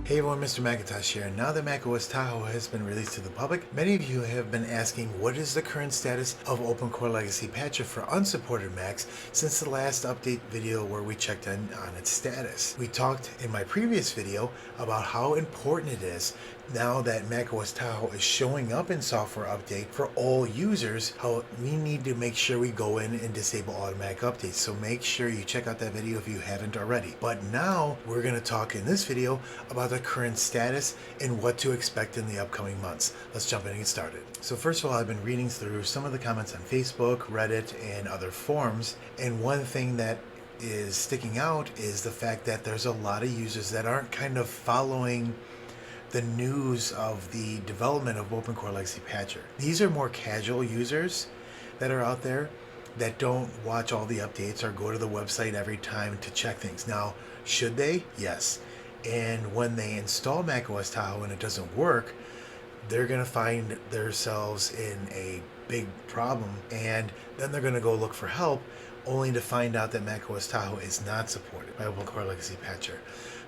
Hey everyone, Mr. Macintosh here. Now that macOS Tahoe has been released to the public, many of you have been asking what is the current status of OpenCore Legacy Patcher for unsupported Macs since the last update video where we checked on its status. We talked in my previous video about how important it is now that macOS Tahoe is showing up in software update for all users, how we need to make sure we go in and disable automatic updates. So make sure you check out that video if you haven't already. But now we're going to talk in this video about the current status and what to expect in the upcoming months. Let's jump in and get started. So first of all, I've been reading through some of the comments on Facebook, Reddit, and other forums, and one thing that is sticking out is the fact that there's a lot of users that aren't kind of following the news of the development of OpenCore Legacy Patcher. These are more casual users that are out there that don't watch all the updates or go to the website every time to check things. Now, should they? Yes. And when they install macOS Tahoe and it doesn't work, they're going to find themselves in a big problem, and then they're going to go look for help, only to find out that macOS Tahoe is not supported by OpenCore Legacy Patcher.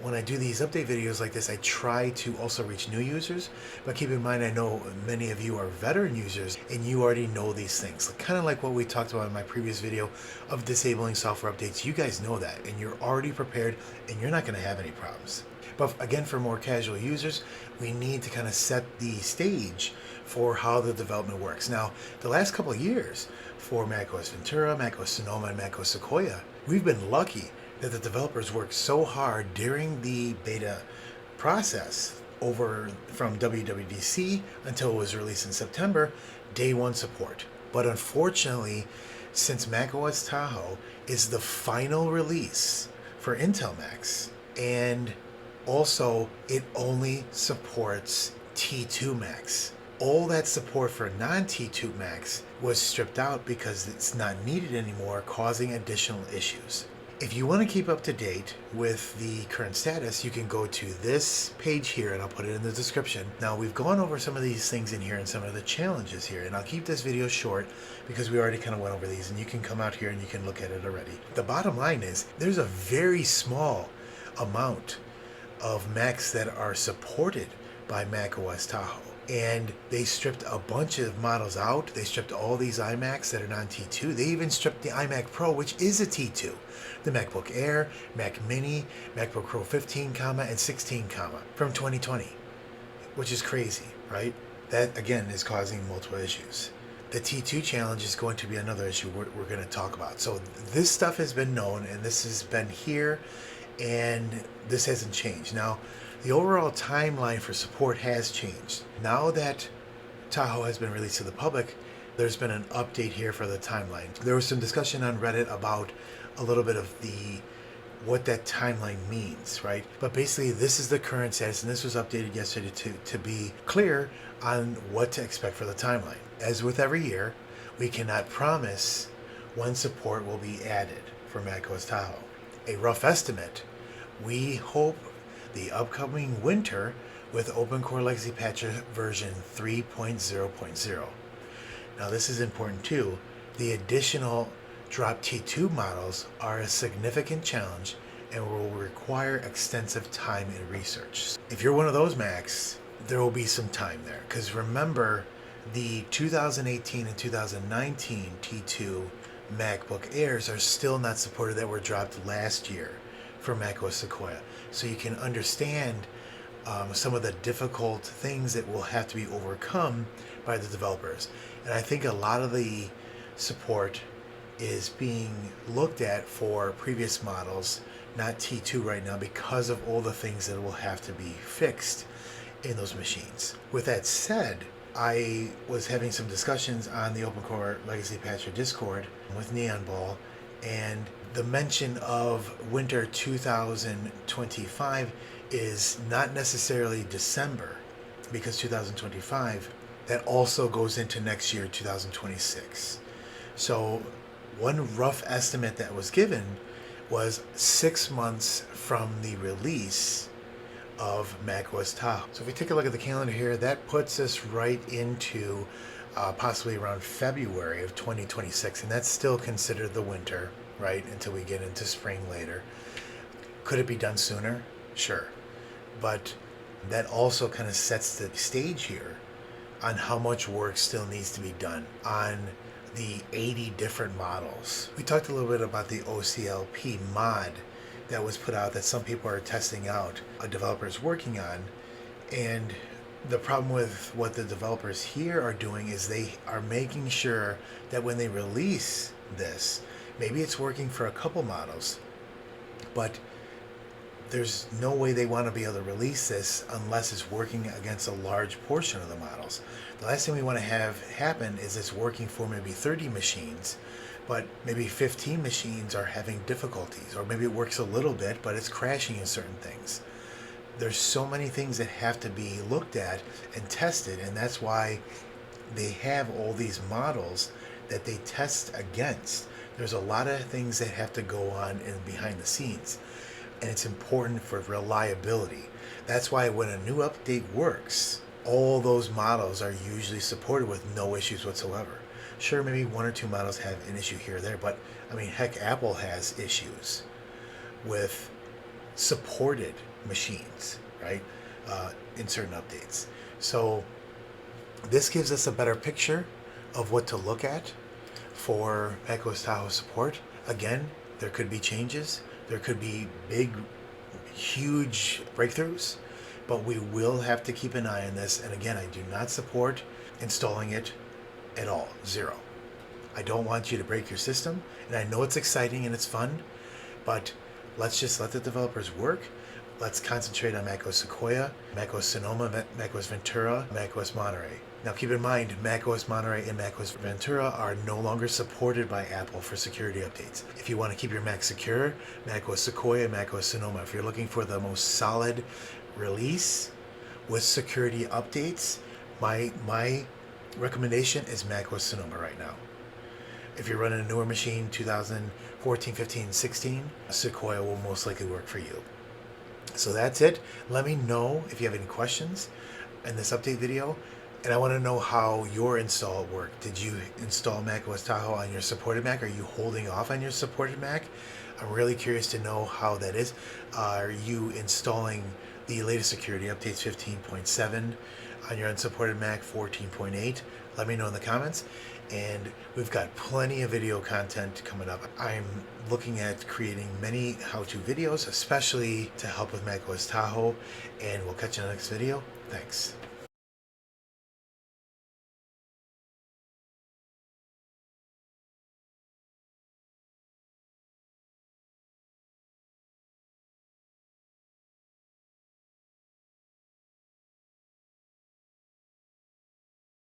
When I do these update videos like this, I try to also reach new users, but keep in mind I know many of you are veteran users and you already know these things. Kind of like what we talked about in my previous video of disabling software updates. You guys know that and you're already prepared and you're not going to have any problems. But again, for more casual users, we need to kind of set the stage for how the development works. Now, the last couple of years for macOS Ventura, macOS Sonoma, and macOS Sequoia, we've been lucky that the developers worked so hard during the beta process over from WWDC until it was released in September, day one support. But unfortunately, since macOS Tahoe is the final release for Intel Macs, and also it only supports T2 Macs. All that support for non-T2 Macs was stripped out because it's not needed anymore, causing additional issues. If you want to keep up to date with the current status, you can go to this page here and I'll put it in the description. Now, we've gone over some of these things in here and some of the challenges here, and I'll keep this video short because we already kind of went over these and you can come out here and you can look at it already. The bottom line is there's a very small amount of Macs that are supported by macOS Tahoe. And they stripped a bunch of models out. They stripped all these iMacs that are non-T2. They even stripped the iMac Pro, which is a T2. The MacBook Air, Mac Mini, MacBook Pro 15, and 16, from 2020, which is crazy, right? That, again, is causing multiple issues. The T2 challenge is going to be another issue we're going to talk about. So this stuff has been known, and this has been here, and this hasn't changed. Now, the overall timeline for support has changed. Now that Tahoe has been released to the public, there's been an update here for the timeline. There was some discussion on Reddit about a little bit of what that timeline means, right? But basically, this is the current status, and this was updated yesterday to be clear on what to expect for the timeline. As with every year, we cannot promise when support will be added for macOS Tahoe. A rough estimate, we hope the upcoming winter with OpenCore Legacy Patcher version 3.0.0. Now, this is important too. The additional drop T2 models are a significant challenge and will require extensive time and research. If you're one of those Macs, there will be some time there, because remember, the 2018 and 2019 T2 MacBook Airs are still not supported, that were dropped last year for macOS Sequoia. So you can understand some of the difficult things that will have to be overcome by the developers. And I think a lot of the support is being looked at for previous models, not T2 right now, because of all the things that will have to be fixed in those machines. With that said, I was having some discussions on the OpenCore Legacy Patcher Discord with Neon Ball, and the mention of winter 2025 is not necessarily December, because 2025, that also goes into next year, 2026. So one rough estimate that was given was 6 months from the release of macOS Tahoe. So if we take a look at the calendar here, that puts us right into possibly around February of 2026, and that's still considered the winter, right, until we get into spring later. Could it be done sooner? Sure. But That also kind of sets the stage here on how much work still needs to be done on the 80 different models. We talked a little bit about the OCLP mod that was put out that some people are testing out, a developer is working on. And the problem with what the developers here are doing is they are making sure that when they release this, maybe it's working for a couple models, but there's no way they want to be able to release this unless it's working against a large portion of the models. The last thing we want to have happen is it's working for maybe 30 machines, but maybe 15 machines are having difficulties, or maybe it works a little bit, but it's crashing in certain things. There's so many things that have to be looked at and tested, and that's why they have all these models that they test against. There's a lot of things that have to go on in behind the scenes, and it's important for reliability. That's why when a new update works, all those models are usually supported with no issues whatsoever. Sure, maybe one or two models have an issue here or there, but I mean, heck, Apple has issues with supported machines, right, in certain updates. So this gives us a better picture of what to look at for macOS Tahoe support. Again, there could be changes, there could be big, huge breakthroughs, but we will have to keep an eye on this. And again, I do not support installing it at all, zero. I don't want you to break your system, and I know it's exciting and it's fun, but let's just let the developers work. Let's concentrate on macOS Sequoia, macOS Sonoma, macOS Ventura, macOS Monterey. Now keep in mind, macOS Monterey and macOS Ventura are no longer supported by Apple for security updates. If you want to keep your Mac secure, macOS Sequoia, macOS Sonoma. If you're looking for the most solid release with security updates, my recommendation is macOS Sonoma right now. If you're running a newer machine, 2014, 15, 16, Sequoia will most likely work for you. So that's it. Let me know if you have any questions in this update video. And I want to know how your install worked. Did you install macOS Tahoe on your supported Mac? Are you holding off on your supported Mac? I'm really curious to know how that is. Are you installing the latest security updates, 15.7 on your unsupported Mac, 14.8? Let me know in the comments. And we've got plenty of video content coming up. I'm looking at creating many how-to videos, especially to help with macOS Tahoe. And we'll catch you in the next video. Thanks.